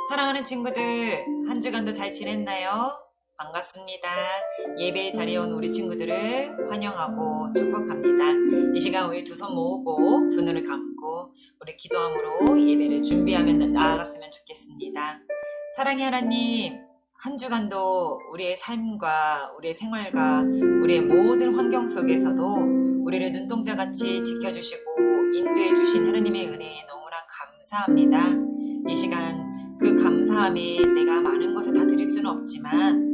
사랑하는 친구들, 한 주간도 잘 지냈나요? 반갑습니다. 예배에 자리에 온 우리 친구들을 환영하고 축복합니다. 이 시간 우리 두 손 모으고 두 눈을 감고 우리 기도함으로 예배를 준비하며 나아갔으면 좋겠습니다. 사랑의 하나님, 한 주간도 우리의 삶과 우리의 생활과 우리의 모든 환경 속에서도 우리를 눈동자같이 지켜주시고 인도해 주신 하나님의 은혜에 너무나 감사합니다. 이 시간 그 감사함에 내가 많은 것을 다 드릴 수는 없지만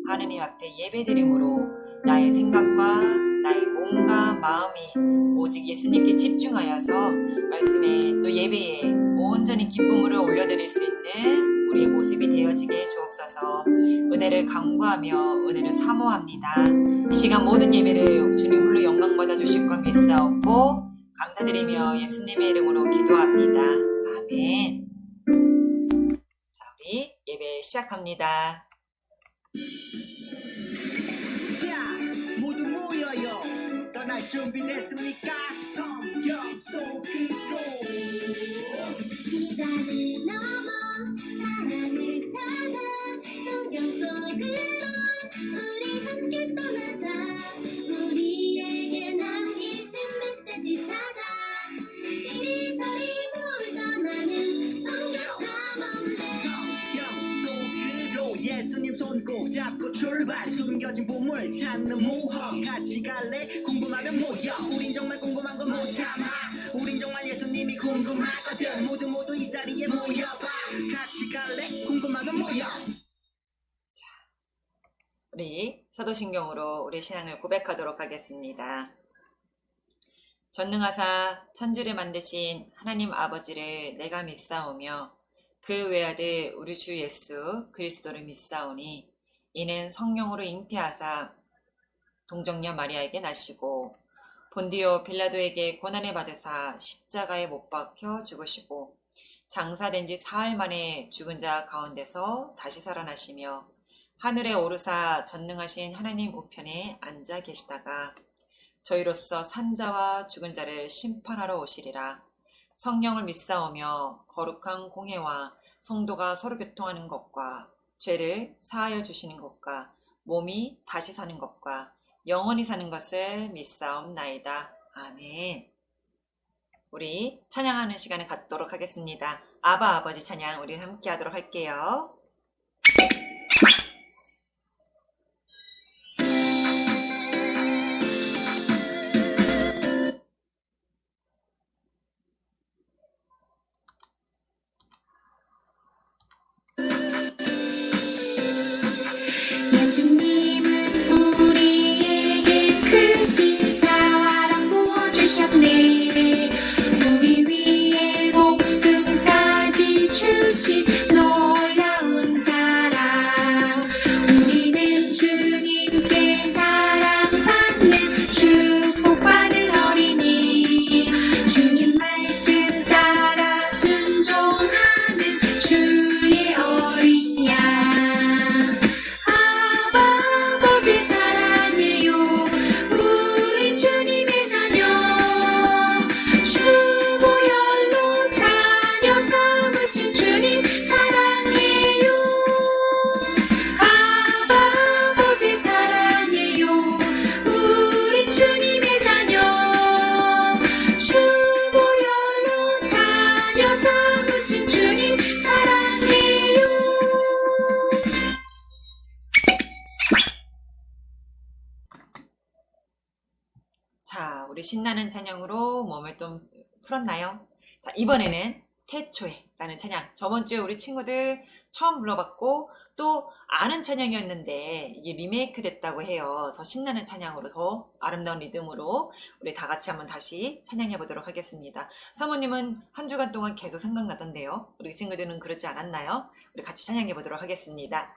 하느님 앞에 예배드림으로 나의 생각과 나의 몸과 마음이 오직 예수님께 집중하여서 말씀에 또 예배에 온전히 기쁨으로 올려드릴 수 있는 우리의 모습이 되어지게 주옵소서. 은혜를 간구하며 은혜를 사모합니다. 이 시간 모든 예배를 주님 홀로 영광 받아 주실 것 믿사옵고 감사드리며 예수님의 이름으로 기도합니다. 아멘. 자, 우리 예배 시작합니다. 자, 모두 모여요. 떠날 준비됐습니까? 성경 속으로. 시간을 넘어 사랑을 찾아 성경 속으로 우리 함께 떠나자. 우리에게 남기신 메시지 찾아 이리저리 훑어나는 성경 탐험대. 성경 속으로 예수님 손 꼭 잡고 출발. 숨겨진 보물 찾는 모험 같이 갈래? 궁금하면 모여. 우린 정말 궁금한 건 못 참아. 우린 정말 예수님이 궁금하거든. 모두 이 자리에 모여봐. 같이 갈래? 궁금하면 모여. 우리 사도신경으로 우리 신앙을 고백하도록 하겠습니다. 전능하사 천지를 만드신 하나님 아버지를 내가 믿사오며 그 외아들 우리 주 예수 그리스도를 믿사오니 이는 성령으로 잉태하사 동정녀 마리아에게 나시고 본디오 빌라도에게 고난을 받으사 십자가에 못 박혀 죽으시고 장사된 지 사흘 만에 죽은 자 가운데서 다시 살아나시며 하늘에 오르사 전능하신 하나님 우편에 앉아 계시다가 저희로서 산자와 죽은 자를 심판하러 오시리라. 성령을 믿사오며 거룩한 공회와 성도가 서로 교통하는 것과 죄를 사하여 주시는 것과 몸이 다시 사는 것과 영원히 사는 것을 믿사옵나이다. 아멘. 우리 찬양하는 시간을 갖도록 하겠습니다. 아바 아버지 찬양 우리 함께 하도록 할게요. 예수님은 우리에게 크신 사랑 부어주셨네. 우리 위에 목숨까지 주신 놀라운 사랑. 우리는 주님께 사랑받는 축복받은 어린이. 주님 말씀 따라 순종하는 주의 어린 양. 아버지 사랑해요. 우리 주님의 자녀. 주보혈로 자녀 삼으신 주님 사랑해요. 아버지 사랑해요. 우리 주님의 자녀. 주보혈로 자녀 삼으신 주님 사랑해요. 자, 우리 신나는 찬양으로 몸을 좀 풀었나요? 자, 이번에는 태초에라는 찬양. 저번 주에 우리 친구들 처음 불러봤고 또 아는 찬양이었는데 이게 리메이크 됐다고 해요. 더 신나는 찬양으로 더 아름다운 리듬으로 우리 다 같이 한번 다시 찬양해 보도록 하겠습니다. 사모님은 한 주간 동안 계속 생각나던데요. 우리 친구들은 그렇지 않았나요? 우리 같이 찬양해 보도록 하겠습니다.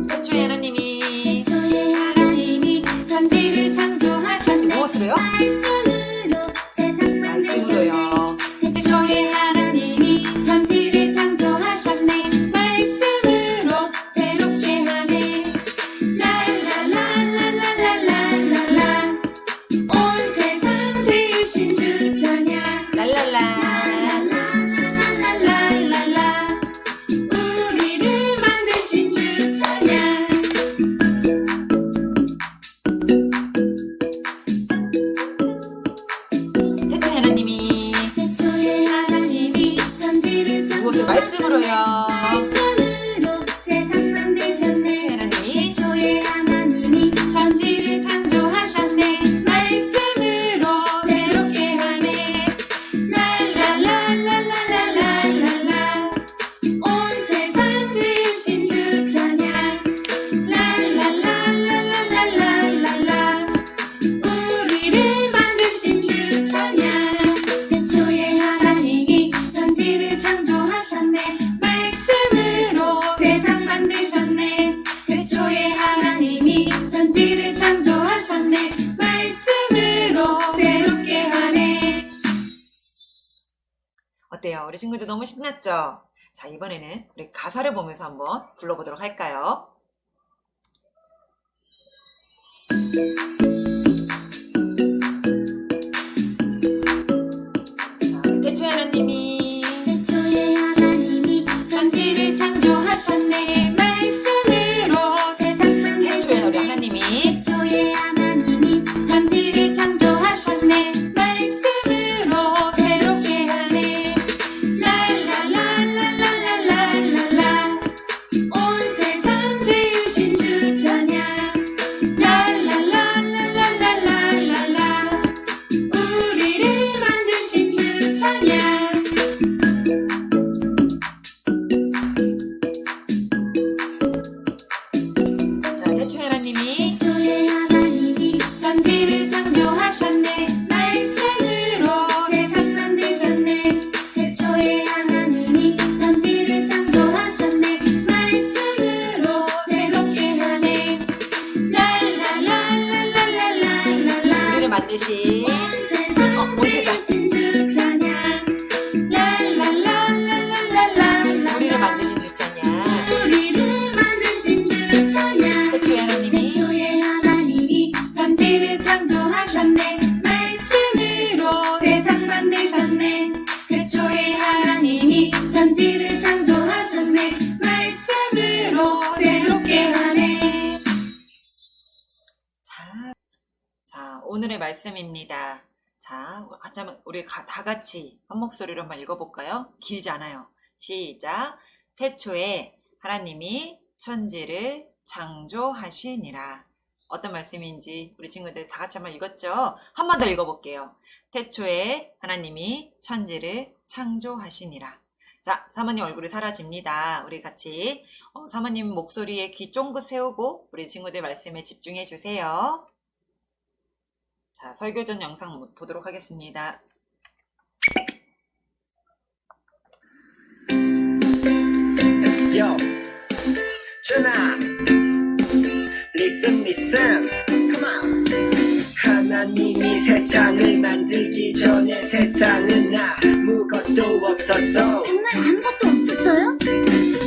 태초에 하나님이 천지를 창조하셨네. 무엇으로요? 말씀으로 세상 만드셨네. 말씀으로요. 태초에 하나님이 천지를 창조하셨네. 말씀으로 새롭게 하네. 라라라라라라라라. 온 세상 말씀으로요. 말씀으로 세상 만드셨네. 태초에 하나님이 태초에 하나님이 천지를 창조하셨네. 말씀으로 새롭게 하네. 랄랄랄랄랄랄랄라. 온 세상 지으신 주 찬양. 랄랄랄랄랄랄라. 우리를 만드신 주 찬양. 태초에 하나님이 천지를 창조하셨네. 말씀으로 세상 만드셨네. 태초에 하나님이 천지를 창조하셨네. 말씀으로 새롭게 하네. 어때요? 우리 친구들 너무 신났죠? 자, 이번에는 우리 가사를 보면서 한번 불러보도록 할까요? 자, 우리 태초에 하나님이 태초에 하나님이 천지를 창조하셨네. 말씀으로 세상 태초에 우리 만드셨네. 하나님이 태초에 하나님이 천지를 창조하셨네. 말씀으로 새롭게 하네. 랄랄랄랄랄랄라. 온 세상 지으신 주 찬양. 랄랄랄랄랄랄라. 우리를 만드신 주 찬양. 자, 태초에 하나님이 태초에 하나님이 천지를 창조하셨네. 말씀으로 세상 만드셨네. 태초에 하나님이 천지를 창조하셨네. 말씀으로 새롭게 하네. 랄랄랄랄랄랄라. 우리를 만드신 온 세상 온 세상. 지으신 주 찬양. 랄랄랄랄랄랄라. 우리를 만드신 주 찬양. 우리를 만드신 주 찬양. 태초에 하나님이 태초에 하나님이 천지를 창조하셨네. 말씀으로 세상 만드셨네. 태초에 하나님이 천지를 창조하셨네. 말씀으로 새롭게 하네. 자, 오늘의 말씀입니다. 자, 우리 다 같이 한 목소리로 한번 읽어볼까요? 길지 않아요. 시작. 태초에 하나님이 천지를 창조하시니라. 어떤 말씀인지 우리 친구들 다 같이 한번 읽었죠? 한 번 더 읽어볼게요. 태초에 하나님이 천지를 창조하시니라. 자, 사모님 얼굴이 사라집니다. 우리 같이 사모님 목소리에 귀 쫑긋 세우고 우리 친구들 말씀에 집중해 주세요. 자, 설교 전 영상 보도록 하겠습니다. Yo, 준아, listen, come on. 하나님이 세상을 만들기 전에 세상은 아무것도 없었어. 정말 아무것도 없었어요?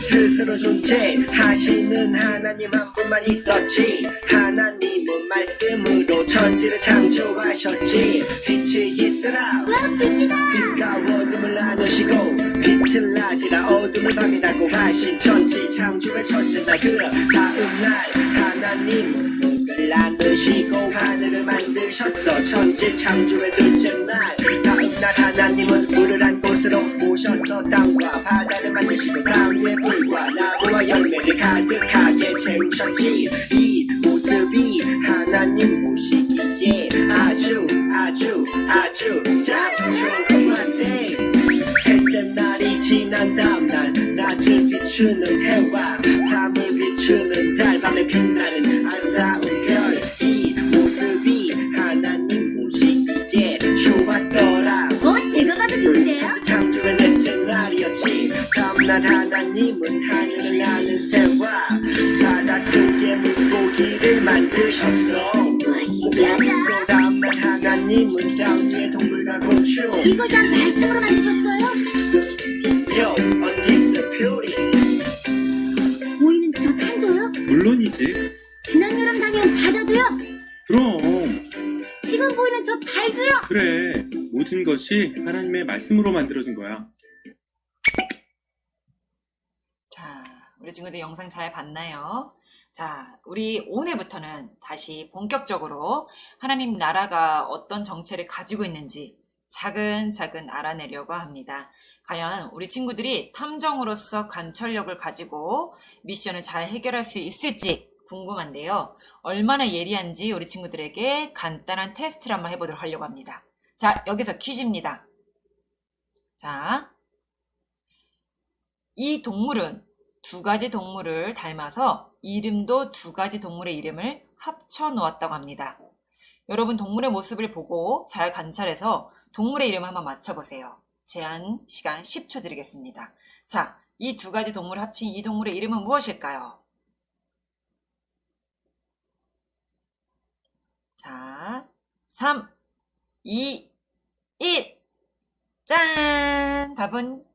스스로 존재하시는 하나님 한 분만 있었지. 하나님은 말씀으로 천지를 창조하셨지. 빛이 있으라. 와, 빛이다! 빛과 어둠을 나누시고 빛을 낮이라 어둠을 밤이라고 하신 천지 창조의 첫째 날 그 다음 날 하나님은 물을 나누시고 하늘을 만드셨어. 천지 창조의 둘째 날 다음 날 하나님은 물을 한 곳으로 모셔서 땅과 바다를 만드시고 강 위에 불과 나무와 열매를 가득하게 채우셨지. 이 모습이 하나님 보시기에 아주 참 좋은 것 같아. 셋째 날이 지난 다음 날 낮을 비추는 해와 밤을 비추는 달 밤에 빛나는 아름다운 별. 이 모습이 하나님 보시기에 좋았더라. 제가 봐도 좋은데요? 창조의 넷째 날이었지. 다음날 하나님은 하늘을 나는 새와 바닷속에 물고기를 만드셨어. 와, 신기하다. 또 다음날 하나님은 땅 위에 동물과 곤충. 이걸 다 말씀으로 만드셨어요? Yo, on this beauty. 보이는 저 산도요? 물론이지. 지난 여름 다녀온 바다도요? 그럼 지금 보이는 저 달도요? 그래. 모든 것이 하나님의 말씀으로 만들어진 거야. 자, 우리 친구들 영상 잘 봤나요? 자, 우리 오늘부터는 다시 본격적으로 하나님 나라가 어떤 정체를 가지고 있는지 차근차근 알아내려고 합니다. 과연 우리 친구들이 탐정으로서 관찰력을 가지고 미션을 잘 해결할 수 있을지 궁금한데요. 얼마나 예리한지 우리 친구들에게 간단한 테스트를 한번 해보도록 하려고 합니다. 자, 여기서 퀴즈입니다. 자, 이 동물은 두 가지 동물을 닮아서 이름도 두 가지 동물의 이름을 합쳐 놓았다고 합니다. 여러분 동물의 모습을 보고 잘 관찰해서 동물의 이름 한번 맞춰보세요. 제한 시간 10초 드리겠습니다. 자, 이 두 가지 동물을 합친 이 동물의 이름은 무엇일까요? 자, 3, 2, 1. 짠! 답은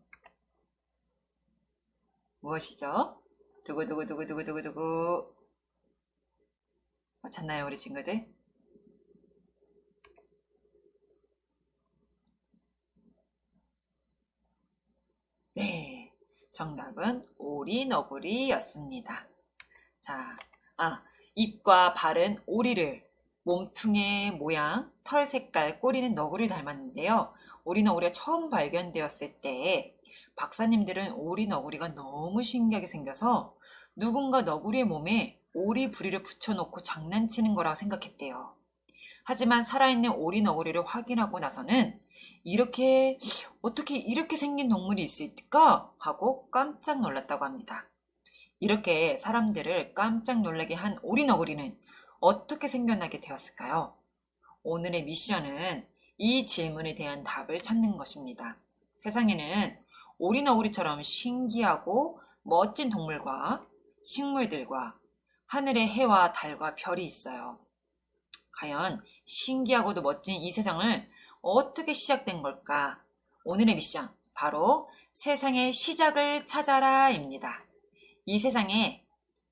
무엇이죠? 두구두구두구두구두구두구. 맞췄나요, 우리 친구들? 네, 정답은 오리너구리였습니다. 자, 입과 발은 오리를, 몸뚱의 모양, 털 색깔, 꼬리는 너구리를 닮았는데요. 오리너구리가 처음 발견되었을 때 박사님들은 오리너구리가 너무 신기하게 생겨서 누군가 너구리의 몸에 오리 부리를 붙여놓고 장난치는 거라고 생각했대요. 하지만 살아있는 오리너구리를 확인하고 나서는 어떻게 이렇게 생긴 동물이 있을까? 하고 깜짝 놀랐다고 합니다. 이렇게 사람들을 깜짝 놀라게 한 오리너구리는 어떻게 생겨나게 되었을까요? 오늘의 미션은 이 질문에 대한 답을 찾는 것입니다. 세상에는 오리너구리처럼 신기하고 멋진 동물과 식물들과 하늘의 해와 달과 별이 있어요. 과연 신기하고도 멋진 이 세상을 어떻게 시작된 걸까? 오늘의 미션, 바로 세상의 시작을 찾아라입니다. 이 세상의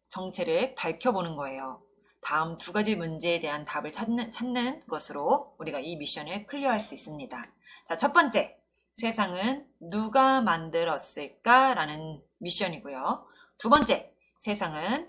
정체를 밝혀보는 거예요. 다음 두 가지 문제에 대한 답을 찾는 것으로 우리가 이 미션을 클리어할 수 있습니다. 자, 첫 번째, 세상은 누가 만들었을까? 라는 미션이고요. 두 번째, 세상은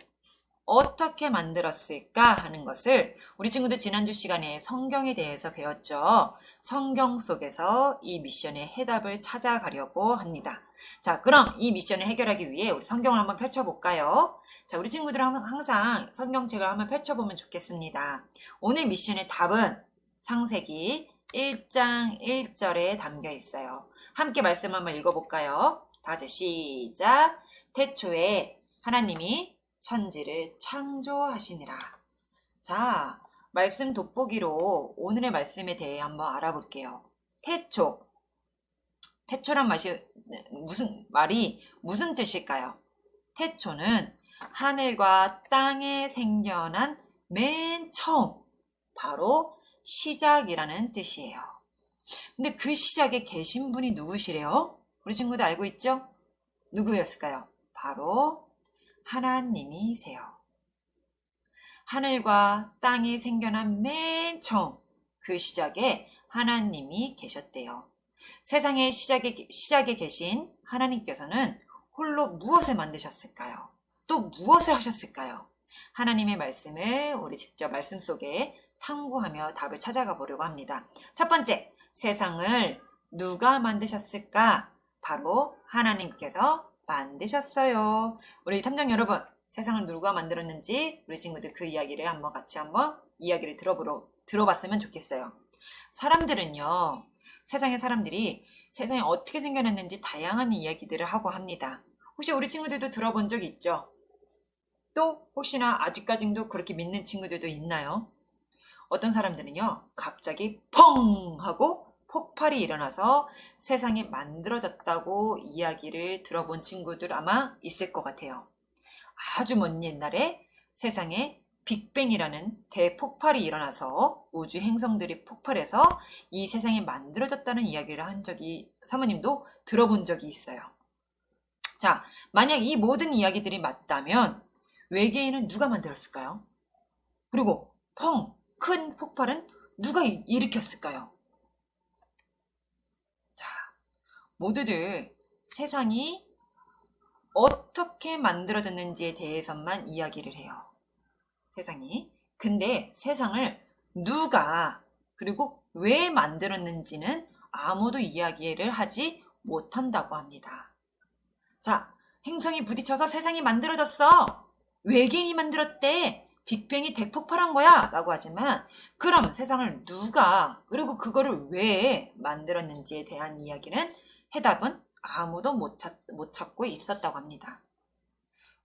어떻게 만들었을까? 하는 것을 우리 친구들 지난주 시간에 성경에 대해서 배웠죠. 성경 속에서 이 미션의 해답을 찾아가려고 합니다. 자, 그럼 이 미션을 해결하기 위해 우리 성경을 한번 펼쳐볼까요? 자, 우리 친구들은 항상 성경책을 한번 펼쳐보면 좋겠습니다. 오늘 미션의 답은 창세기 1장 1절에 담겨 있어요. 함께 말씀 한번 읽어볼까요? 다 같이 시작. 태초에 하나님이 천지를 창조하시니라. 자, 말씀 돋보기로 오늘의 말씀에 대해 한번 알아볼게요. 태초란 말이 무슨 뜻일까요? 태초는 하늘과 땅에 생겨난 맨 처음, 바로 시작이라는 뜻이에요. 근데 그 시작에 계신 분이 누구시래요? 우리 친구들 알고 있죠? 누구였을까요? 바로 하나님이세요. 하늘과 땅이 생겨난 맨 처음, 그 시작에 하나님이 계셨대요. 세상의 시작에 계신 하나님께서는 홀로 무엇을 만드셨을까요? 또 무엇을 하셨을까요? 하나님의 말씀을 우리 직접 말씀 속에 탐구하며 답을 찾아가 보려고 합니다. 첫 번째, 세상을 누가 만드셨을까? 바로 하나님께서 만드셨어요. 우리 탐정 여러분, 세상을 누가 만들었는지 우리 친구들 그 이야기를 같이 이야기를 들어봤으면 좋겠어요. 사람들은요, 세상의 사람들이 세상이 어떻게 생겨났는지 다양한 이야기들을 하고 합니다. 혹시 우리 친구들도 들어본 적 있죠? 또 혹시나 아직까지도 그렇게 믿는 친구들도 있나요? 어떤 사람들은요, 갑자기 펑 하고 폭발이 일어나서 세상이 만들어졌다고 이야기를 들어본 친구들 아마 있을 것 같아요. 아주 먼 옛날에 세상에 빅뱅이라는 대폭발이 일어나서 우주 행성들이 폭발해서 이 세상이 만들어졌다는 이야기를 한 적이 사모님도 들어본 적이 있어요. 자, 만약 이 모든 이야기들이 맞다면 외계인은 누가 만들었을까요? 그리고 큰 폭발은 누가 일으켰을까요? 자, 모두들 세상이 어떻게 만들어졌는지에 대해서만 이야기를 해요. 세상이. 근데 세상을 누가 그리고 왜 만들었는지는 아무도 이야기를 하지 못한다고 합니다. 자, 행성이 부딪혀서 세상이 만들어졌어. 외계인이 만들었대. 빅뱅이 대폭발한 거야. 라고 하지만 그럼 세상을 누가 그리고 그거를 왜 만들었는지에 대한 이야기는 해답은 아무도 못 찾고 있었다고 합니다.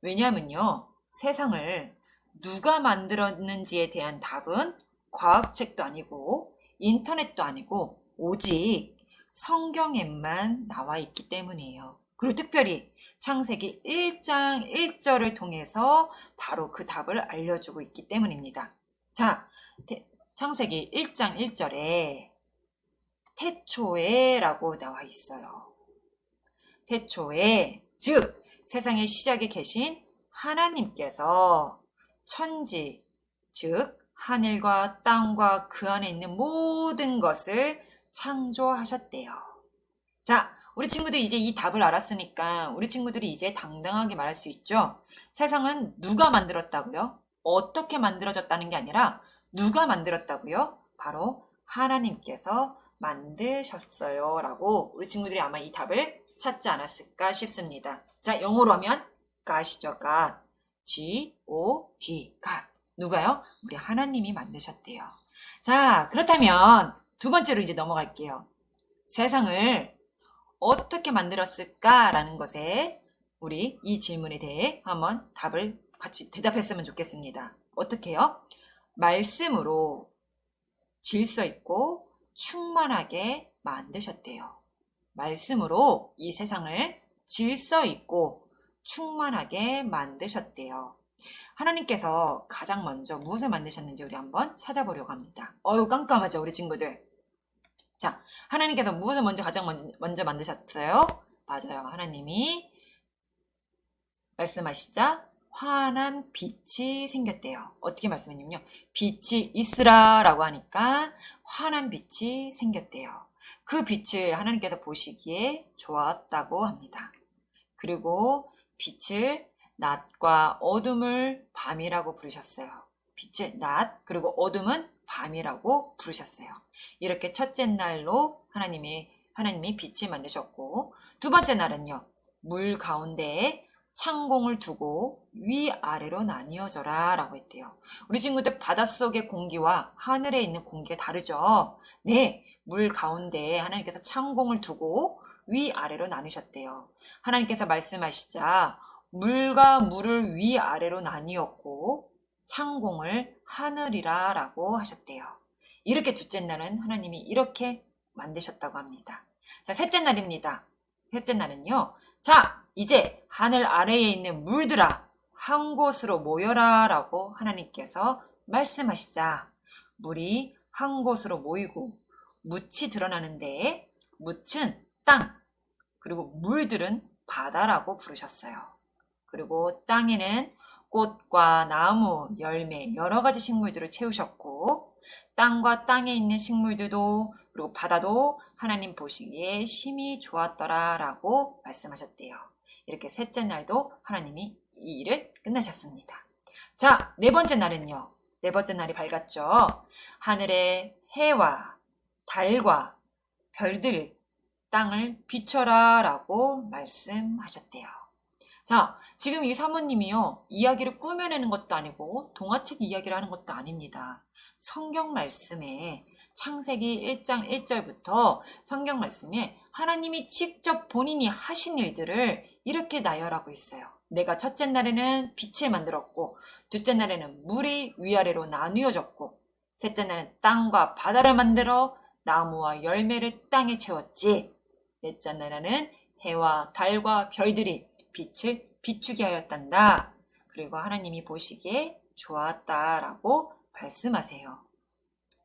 왜냐하면요. 세상을 누가 만들었는지에 대한 답은 과학책도 아니고 인터넷도 아니고 오직 성경에만 나와 있기 때문이에요. 그리고 특별히 창세기 1장 1절을 통해서 바로 그 답을 알려주고 있기 때문입니다. 자, 창세기 1장 1절에 태초에 라고 나와 있어요. 태초에, 즉 세상의 시작에 계신 하나님께서 천지, 즉 하늘과 땅과 그 안에 있는 모든 것을 창조하셨대요. 자, 우리 친구들이 이제 이 답을 알았으니까 우리 친구들이 이제 당당하게 말할 수 있죠. 세상은 누가 만들었다고요? 어떻게 만들어졌다는 게 아니라 누가 만들었다고요? 바로 하나님께서 만드셨어요 라고 우리 친구들이 아마 이 답을 찾지 않았을까 싶습니다. 자, 영어로 하면 God이죠. God. G-O-D. God. 누가요? 우리 하나님이 만드셨대요. 자, 그렇다면 두 번째로 이제 넘어갈게요. 세상을 어떻게 만들었을까라는 것에 우리 이 질문에 대해 한번 답을 같이 대답했으면 좋겠습니다. 어떻게요? 말씀으로 질서 있고 충만하게 만드셨대요. 말씀으로 이 세상을 질서 있고 충만하게 만드셨대요. 하나님께서 가장 먼저 무엇을 만드셨는지 우리 한번 찾아보려고 합니다. 깜깜하죠, 우리 친구들. 자, 하나님께서 무엇을 가장 먼저 만드셨어요? 맞아요. 하나님이 말씀하시자 환한 빛이 생겼대요. 어떻게 말씀했냐면요. 빛이 있으라 라고 하니까 환한 빛이 생겼대요. 그 빛을 하나님께서 보시기에 좋았다고 합니다. 그리고 빛을 낮과 어둠을 밤이라고 부르셨어요. 빛을 낮, 그리고 어둠은 밤이라고 부르셨어요. 이렇게 첫째 날로 하나님이 빛을 만드셨고, 두 번째 날은요, 물 가운데에 창공을 두고 위아래로 나뉘어져라 라고 했대요. 우리 친구들 바닷속의 공기와 하늘에 있는 공기가 다르죠? 네, 물 가운데에 하나님께서 창공을 두고 위아래로 나누셨대요. 하나님께서 말씀하시자 물과 물을 위아래로 나뉘었고 창공을 하늘이라 라고 하셨대요. 이렇게 둘째 날은 하나님이 이렇게 만드셨다고 합니다. 자, 셋째 날입니다. 셋째 날은요. 자, 이제 하늘 아래에 있는 물들아 한 곳으로 모여라 라고 하나님께서 말씀하시자 물이 한 곳으로 모이고 묻이 드러나는데 묻은 땅, 그리고 물들은 바다라고 부르셨어요. 그리고 땅에는 꽃과 나무, 열매, 여러 가지 식물들을 채우셨고 땅과 땅에 있는 식물들도 그리고 바다도 하나님 보시기에 심히 좋았더라 라고 말씀하셨대요. 이렇게 셋째 날도 하나님이 이 일을 끝내셨습니다. 자, 네 번째 날은요. 네 번째 날이 밝았죠. 하늘의 해와 달과 별들, 땅을 비춰라 라고 말씀하셨대요. 자, 지금 이 사모님이요. 이야기를 꾸며내는 것도 아니고 동화책 이야기를 하는 것도 아닙니다. 성경 말씀에 창세기 1장 1절부터 성경 말씀에 하나님이 직접 본인이 하신 일들을 이렇게 나열하고 있어요. 내가 첫째 날에는 빛을 만들었고 둘째 날에는 물이 위아래로 나뉘어졌고 셋째 날은 땅과 바다를 만들어 나무와 열매를 땅에 채웠지. 넷째 날에는 해와 달과 별들이 빛을 비추게 하였단다. 그리고 하나님이 보시기에 좋았다라고 말씀하세요.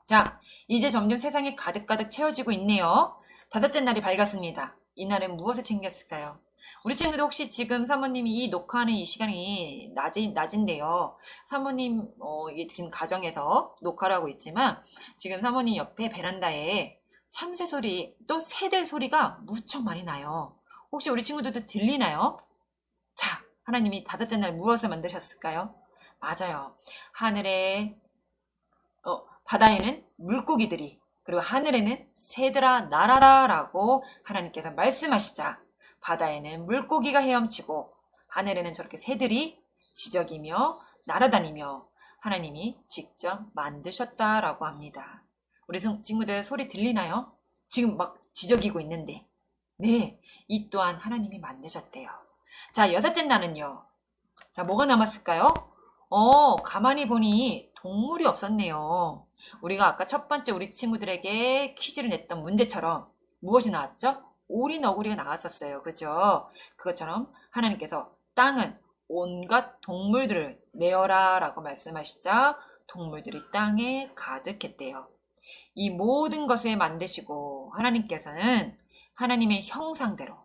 자, 이제 점점 세상이 가득가득 채워지고 있네요. 다섯째 날이 밝았습니다. 이날은 무엇을 챙겼을까요? 우리 친구들 혹시 지금 사모님이 이 녹화하는 이 시간이 낮인데요. 사모님 지금 가정에서 녹화를 하고 있지만 지금 사모님 옆에 베란다에 참새 소리 또 새들 소리가 무척 많이 나요. 혹시 우리 친구들도 들리나요? 자, 하나님이 다섯째 날 무엇을 만드셨을까요? 맞아요. 하늘에 바다에는 물고기들이 그리고 하늘에는 새들아 날아라 라고 하나님께서 말씀하시자 바다에는 물고기가 헤엄치고 하늘에는 저렇게 새들이 지저귀며 날아다니며 하나님이 직접 만드셨다라고 합니다. 우리 친구들 소리 들리나요? 지금 막 지저귀고 있는데 네, 이 또한 하나님이 만드셨대요. 자, 여섯째 날은요. 자, 뭐가 남았을까요? 가만히 보니 동물이 없었네요. 우리가 아까 첫 번째 우리 친구들에게 퀴즈를 냈던 문제처럼 무엇이 나왔죠? 오리 너구리가 나왔었어요. 그죠? 그것처럼 하나님께서 땅은 온갖 동물들을 내어라 라고 말씀하시자 동물들이 땅에 가득했대요. 이 모든 것을 만드시고 하나님께서는 하나님의 형상대로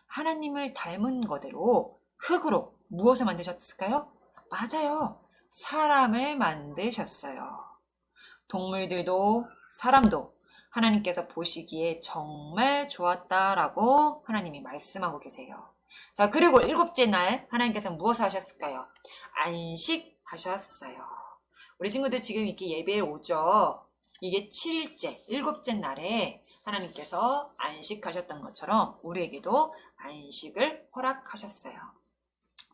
하나님을 닮은 거대로 흙으로 무엇을 만드셨을까요? 맞아요. 사람을 만드셨어요. 동물들도 사람도 하나님께서 보시기에 정말 좋았다라고 하나님이 말씀하고 계세요. 자, 그리고 일곱째 날 하나님께서 무엇을 하셨을까요? 안식하셨어요. 우리 친구들 지금 이렇게 예배에 오죠? 이게 7일째, 일곱째 날에 하나님께서 안식하셨던 것처럼 우리에게도 안식을 허락하셨어요.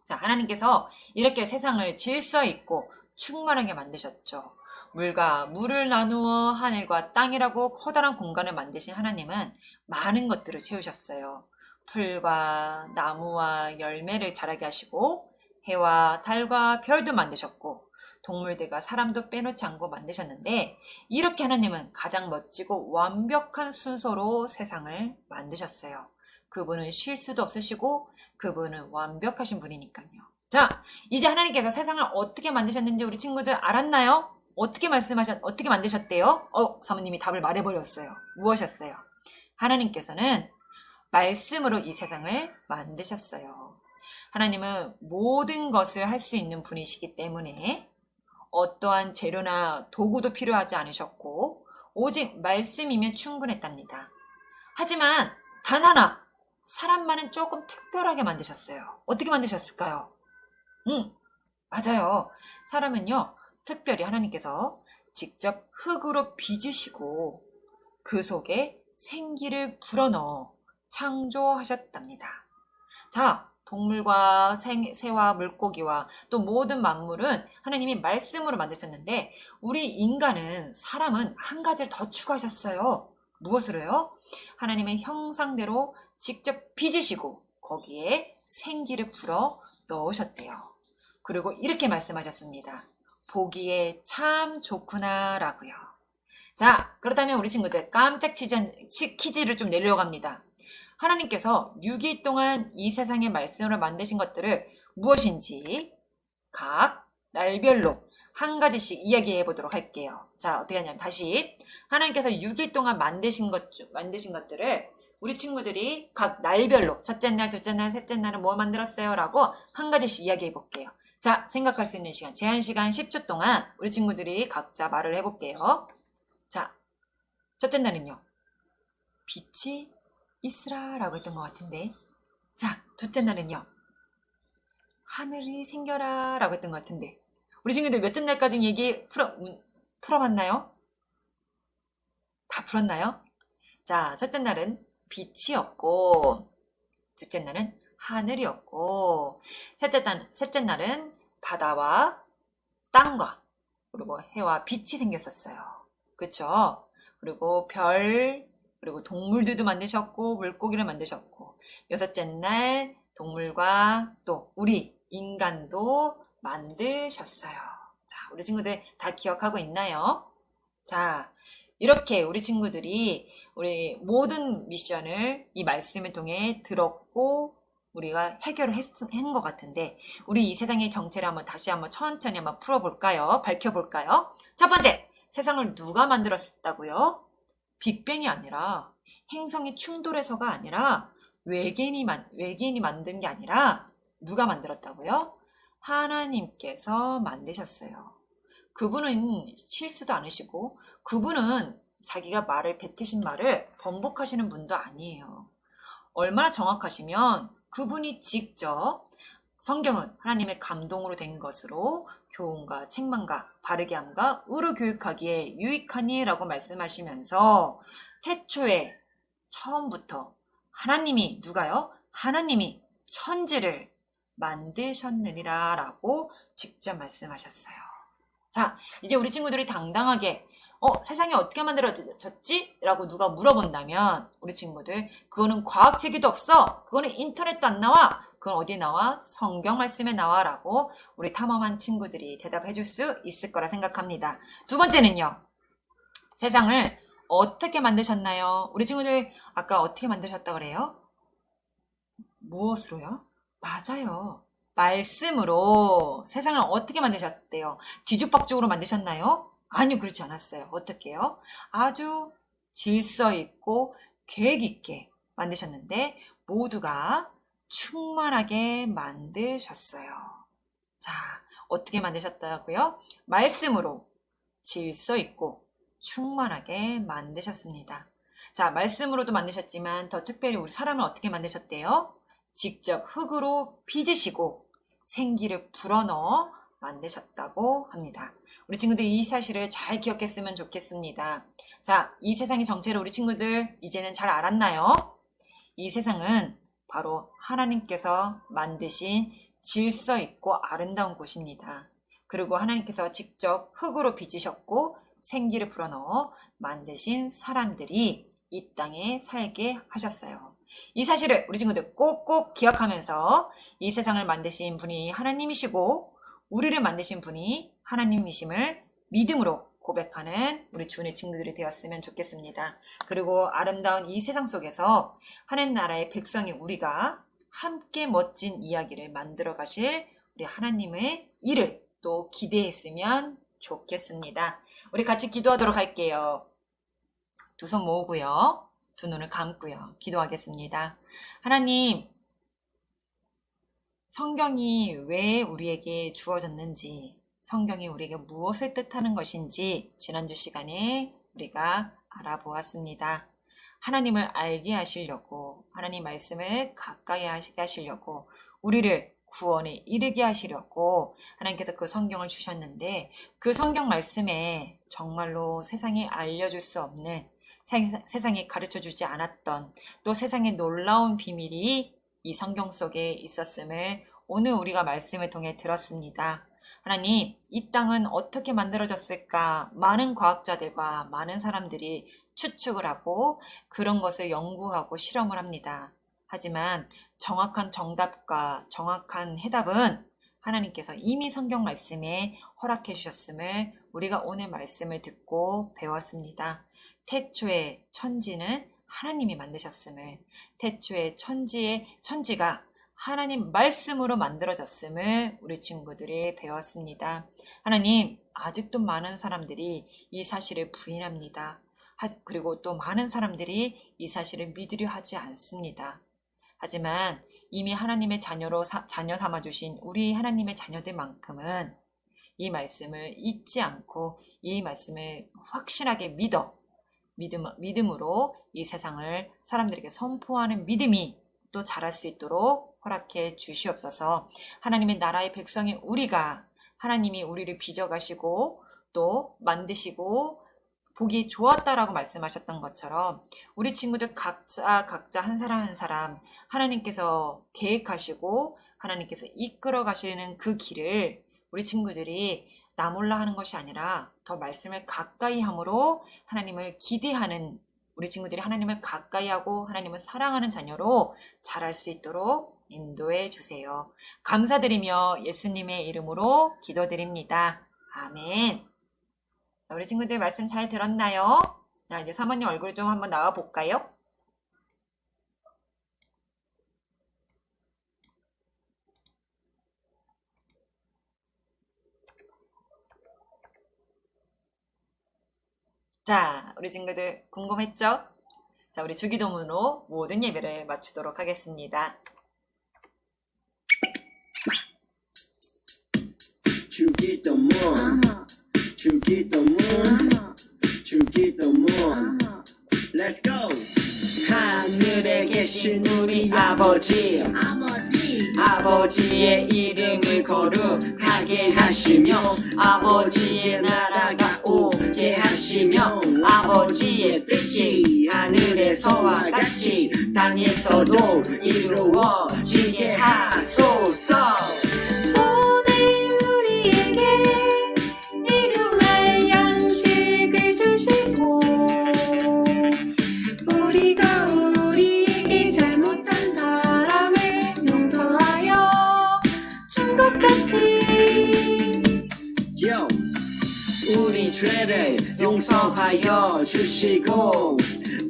자, 하나님께서 이렇게 세상을 질서 있고 충만하게 만드셨죠. 물과 물을 나누어 하늘과 땅이라고 커다란 공간을 만드신 하나님은 많은 것들을 채우셨어요. 풀과 나무와 열매를 자라게 하시고 해와 달과 별도 만드셨고 동물들과 사람도 빼놓지 않고 만드셨는데 이렇게 하나님은 가장 멋지고 완벽한 순서로 세상을 만드셨어요. 그분은 실수도 없으시고 그분은 완벽하신 분이니까요. 자, 이제 하나님께서 세상을 어떻게 만드셨는지 우리 친구들 알았나요? 어떻게 만드셨대요? 사모님이 답을 말해버렸어요. 무엇이었어요? 하나님께서는 말씀으로 이 세상을 만드셨어요. 하나님은 모든 것을 할 수 있는 분이시기 때문에 어떠한 재료나 도구도 필요하지 않으셨고 오직 말씀이면 충분했답니다. 하지만 단 하나 사람만은 조금 특별하게 만드셨어요. 어떻게 만드셨을까요? 맞아요. 사람은요 특별히 하나님께서 직접 흙으로 빚으시고 그 속에 생기를 불어넣어 창조하셨답니다. 자, 동물과 새와 물고기와 또 모든 만물은 하나님이 말씀으로 만드셨는데 우리 인간은 사람은 한 가지를 더 추가하셨어요. 무엇으로요? 하나님의 형상대로 직접 빚으시고 거기에 생기를 불어 넣으셨대요. 그리고 이렇게 말씀하셨습니다. 보기에 참 좋구나 라고요. 자, 그렇다면 우리 친구들 깜짝 퀴즈를 좀 내려고 합니다. 하나님께서 6일 동안 이 세상의 말씀으로 만드신 것들을 무엇인지 각 날별로 한 가지씩 이야기해 보도록 할게요. 자, 어떻게 하냐면 다시 하나님께서 6일 동안 만드신 것들을 우리 친구들이 각 날별로 첫째 날, 둘째 날, 셋째 날은 뭘 만들었어요? 라고 한 가지씩 이야기해 볼게요. 자, 생각할 수 있는 시간, 제한 시간 10초 동안 우리 친구들이 각자 말을 해볼게요. 자, 첫째 날은요. 빛이 있으라 라고 했던 것 같은데. 자, 둘째 날은요. 하늘이 생겨라 라고 했던 것 같은데. 우리 친구들 몇째 날까지 얘기 풀어봤나요? 다 풀었나요? 자, 첫째 날은 빛이었고, 둘째 날은 하늘이었고, 셋째 날은 바다와 땅과 그리고 해와 빛이 생겼었어요. 그쵸? 그리고 별, 그리고 동물들도 만드셨고 물고기를 만드셨고 여섯째 날 동물과 또 우리 인간도 만드셨어요. 자, 우리 친구들 다 기억하고 있나요? 자, 이렇게 우리 친구들이 우리 모든 미션을 이 말씀을 통해 들었고 우리가 해결을 한 것 같은데 우리 이 세상의 정체를 다시 한번 천천히 풀어볼까요? 밝혀볼까요? 첫 번째, 세상을 누가 만들었다고요? 빅뱅이 아니라 행성이 충돌해서가 아니라 외계인이 만든 게 아니라 누가 만들었다고요? 하나님께서 만드셨어요. 그분은 실수도 않으시고 그분은 자기가 뱉으신 말을 번복하시는 분도 아니에요. 얼마나 정확하시면 그분이 직접 성경은 하나님의 감동으로 된 것으로 교훈과 책망과 바르게 함과 의로 교육하기에 유익하니 라고 말씀하시면서 태초에 처음부터 하나님이 누가요? 하나님이 천지를 만드셨느니라 라고 직접 말씀하셨어요. 자, 이제 우리 친구들이 당당하게 세상이 어떻게 만들어졌지? 라고 누가 물어본다면 우리 친구들 그거는 과학책에도 없어. 그거는 인터넷도 안 나와. 그건 어디에 나와? 성경 말씀에 나와 라고 우리 탐험한 친구들이 대답해 줄 수 있을 거라 생각합니다. 두 번째는요. 세상을 어떻게 만드셨나요? 우리 친구들 아까 어떻게 만드셨다 그래요? 무엇으로요? 맞아요. 말씀으로 세상을 어떻게 만드셨대요? 뒤죽박죽으로 만드셨나요? 아니요, 그렇지 않았어요. 어떻게요? 아주 질서 있고 계획 있게 만드셨는데 모두가 충만하게 만드셨어요. 자, 어떻게 만드셨다고요? 말씀으로 질서 있고 충만하게 만드셨습니다. 자, 말씀으로도 만드셨지만 더 특별히 우리 사람을 어떻게 만드셨대요? 직접 흙으로 빚으시고 생기를 불어넣어 만드셨다고 합니다. 우리 친구들 이 사실을 잘 기억했으면 좋겠습니다. 자, 이 세상의 정체를 우리 친구들 이제는 잘 알았나요? 이 세상은 바로 하나님께서 만드신 질서 있고 아름다운 곳입니다. 그리고 하나님께서 직접 흙으로 빚으셨고 생기를 불어넣어 만드신 사람들이 이 땅에 살게 하셨어요. 이 사실을 우리 친구들 꼭꼭 기억하면서 이 세상을 만드신 분이 하나님이시고 우리를 만드신 분이 하나님이심을 믿음으로 고백하는 우리 주의 친구들이 되었으면 좋겠습니다. 그리고 아름다운 이 세상 속에서 하나님 나라의 백성이 우리가 함께 멋진 이야기를 만들어 가실 우리 하나님의 일을 또 기대했으면 좋겠습니다. 우리 같이 기도하도록 할게요. 두 손 모으고요. 두 눈을 감고요. 기도하겠습니다. 하나님, 성경이 왜 우리에게 주어졌는지, 성경이 우리에게 무엇을 뜻하는 것인지 지난주 시간에 우리가 알아보았습니다. 하나님을 알게 하시려고, 하나님 말씀을 가까이 하시게 하시려고, 우리를 구원에 이르게 하시려고 하나님께서 그 성경을 주셨는데 그 성경 말씀에 정말로 세상에 알려줄 수 없는 세상에 가르쳐주지 않았던 또 세상의 놀라운 비밀이 이 성경 속에 있었음을 오늘 우리가 말씀을 통해 들었습니다. 하나님, 이 땅은 어떻게 만들어졌을까? 많은 과학자들과 많은 사람들이 추측을 하고 그런 것을 연구하고 실험을 합니다. 하지만 정확한 정답과 정확한 해답은 하나님께서 이미 성경 말씀에 허락해 주셨음을 우리가 오늘 말씀을 듣고 배웠습니다. 태초에 천지는 하나님이 만드셨음을, 태초에 천지가 하나님 말씀으로 만들어졌음을 우리 친구들이 배웠습니다. 하나님, 아직도 많은 사람들이 이 사실을 부인합니다. 그리고 또 많은 사람들이 이 사실을 믿으려 하지 않습니다. 하지만 이미 하나님의 자녀 삼아주신 우리 하나님의 자녀들만큼은 이 말씀을 잊지 않고 이 말씀을 확실하게 믿음으로 이 세상을 사람들에게 선포하는 믿음이 또 자랄 수 있도록 허락해 주시옵소서. 하나님의 나라의 백성인 우리가 하나님이 우리를 빚어가시고 또 만드시고 보기 좋았다라고 말씀하셨던 것처럼 우리 친구들 각자 한 사람 한 사람 하나님께서 계획하시고 하나님께서 이끌어 가시는 그 길을 우리 친구들이 나 몰라 하는 것이 아니라 더 말씀을 가까이 함으로 하나님을 기대하는 우리 친구들이 하나님을 가까이 하고 하나님을 사랑하는 자녀로 자랄 수 있도록 인도해 주세요. 감사드리며 예수님의 이름으로 기도드립니다. 아멘. 자, 우리 친구들 말씀 잘 들었나요? 자, 이제 사모님 얼굴 좀 한번 나와 볼까요? 자, 우리 친구들 궁금했죠? 자, 우리 주기도문으로 모든 예배를 마치도록 하겠습니다. 주기도문 주기도문 주기도문 Let's go. 하늘에 계신 우리 아버지 아버지의 이름을 거룩하게 하시며 아버지의 나라가 오게 하시며 아버지의 뜻이 하늘에서와 같이 땅에서도 이루어지게 하소서. 오늘 우리에게 일용할 양식을 주시고 우리가 우리에게 잘못한 사람을 용서하여 준 것 같이 Yo. 우리 죄를 용서하여 주시고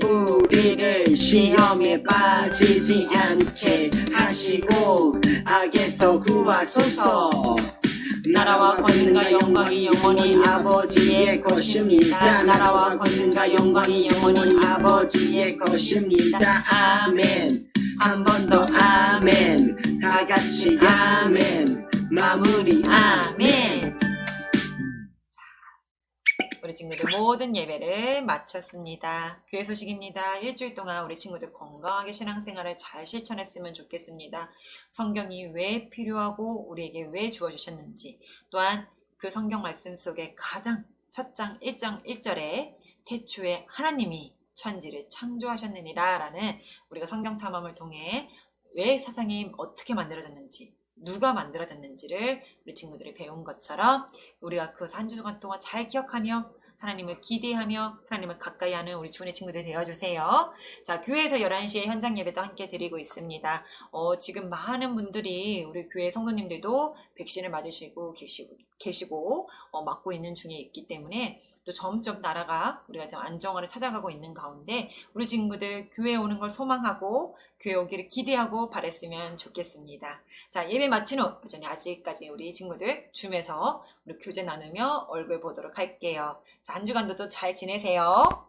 우리를 시험에 빠지지 않게 하시고 악에서 구하소서. 나라와 권능과 영광이 영원히 아버지의 것입니다. 나라와 권능과 영광이 영원히 아버지의 것입니다. 아멘. 한 번 더 아멘. 다 같이 아멘. 마무리 아멘. 우리 친구들 모든 예배를 마쳤습니다. 교회 소식입니다. 일주일 동안 우리 친구들 건강하게 신앙생활을 잘 실천했으면 좋겠습니다. 성경이 왜 필요하고 우리에게 왜 주어주셨는지, 또한 그 성경 말씀 속에 가장 첫 장 1장 1절에 태초에 하나님이 천지를 창조하셨느니라 라는 우리가 성경 탐험을 통해 왜 세상이 어떻게 만들어졌는지, 누가 만들어졌는지를 우리 친구들이 배운 것처럼 우리가 그 한 주간 동안 잘 기억하며 하나님을 기대하며 하나님을 가까이 하는 우리 주은의 친구들 되어주세요. 자, 교회에서 11시에 현장 예배도 함께 드리고 있습니다. 지금 많은 분들이 우리 교회 성도님들도 백신을 맞으시고 계시고 맞고 있는 중에 있기 때문에 또 점점 나라가 우리가 좀 안정화를 찾아가고 있는 가운데 우리 친구들 교회에 오는 걸 소망하고 교회 오기를 기대하고 바랬으면 좋겠습니다. 자, 예배 마친 후 여전히 아직까지 우리 친구들 줌에서 우리 교제 나누며 얼굴 보도록 할게요. 자, 한 주간도 또 잘 지내세요.